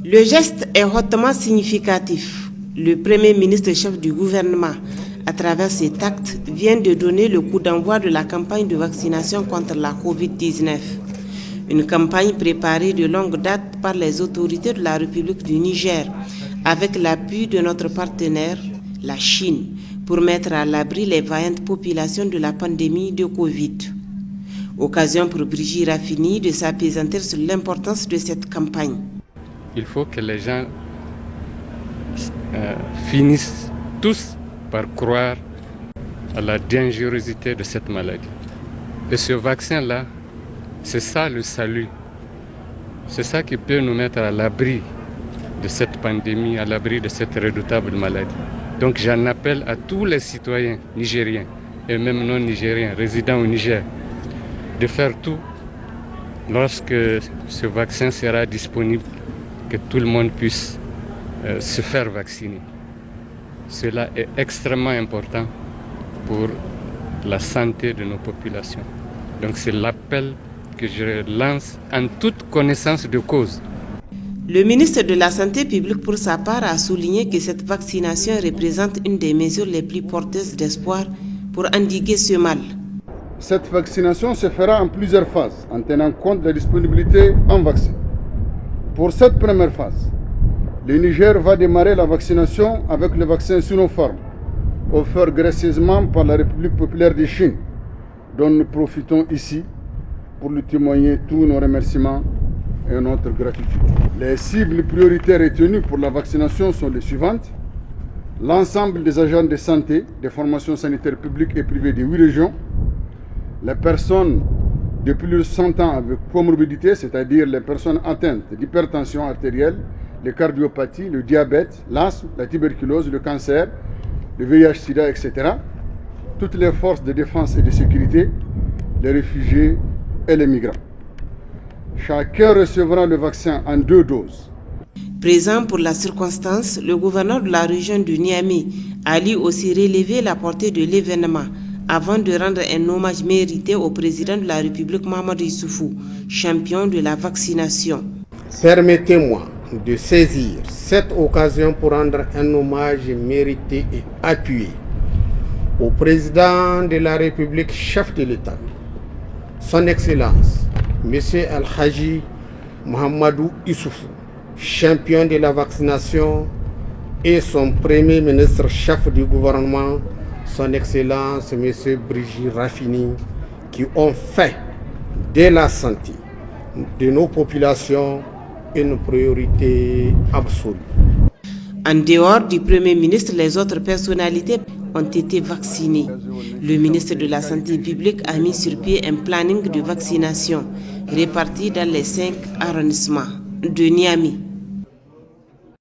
Le geste est hautement significatif. Le Premier ministre chef du gouvernement, à travers cet acte, vient de donner le coup d'envoi de la campagne de vaccination contre la Covid-19. Une campagne préparée de longue date par les autorités de la République du Niger, avec l'appui de notre partenaire, la Chine, pour mettre à l'abri les vaillantes populations de la pandémie de Covid. Occasion pour Brigitte Raffini de s'apaisantir sur l'importance de cette campagne. Il faut que les gens finissent tous par croire à la dangerosité de cette maladie. Et ce vaccin-là, c'est ça le salut. C'est ça qui peut nous mettre à l'abri de cette pandémie, à l'abri de cette redoutable maladie. Donc j'en appelle à tous les citoyens nigériens et même non nigériens résidant au Niger de faire tout lorsque ce vaccin sera disponible, que tout le monde puisse se faire vacciner. Cela est extrêmement important pour la santé de nos populations. Donc c'est l'appel que je lance en toute connaissance de cause. Le ministre de la Santé publique, pour sa part, a souligné que cette vaccination représente une des mesures les plus porteuses d'espoir pour endiguer ce mal. Cette vaccination se fera en plusieurs phases, en tenant compte de la disponibilité en vaccin. Pour cette première phase, le Niger va démarrer la vaccination avec le vaccin Sinopharm, offert gracieusement par la République populaire de Chine, dont nous profitons ici pour lui témoigner tous nos remerciements et notre gratitude. Les cibles prioritaires retenues pour la vaccination sont les suivantes. L'ensemble des agents de santé, des formations sanitaires publiques et privées des 8 régions, les personnes de plus de 100 ans avec comorbidité, c'est-à-dire les personnes atteintes d'hypertension artérielle, les cardiopathies, le diabète, l'asthme, la tuberculose, le cancer, le VIH-Sida, etc. Toutes les forces de défense et de sécurité, les réfugiés et les migrants. Chacun recevra le vaccin en 2 doses. Présent pour la circonstance, le gouverneur de la région du Niamey a lui aussi relevé la portée de l'événement avant de rendre un hommage mérité au président de la République Mahamadou Issoufou, champion de la vaccination. Permettez-moi de saisir cette occasion pour rendre un hommage mérité et appuyé au président de la République, chef de l'État, son Excellence, M. Al-Haji Mahamadou Issoufou, champion de la vaccination, et son Premier ministre, chef du gouvernement, son Excellence, M. Brigitte Raffini, qui ont fait de la santé de nos populations une priorité absolue. En dehors du Premier ministre, les autres personnalités ont été vaccinées. Le ministre de la Santé publique a mis sur pied un planning de vaccination réparti dans les 5 arrondissements de Niamey.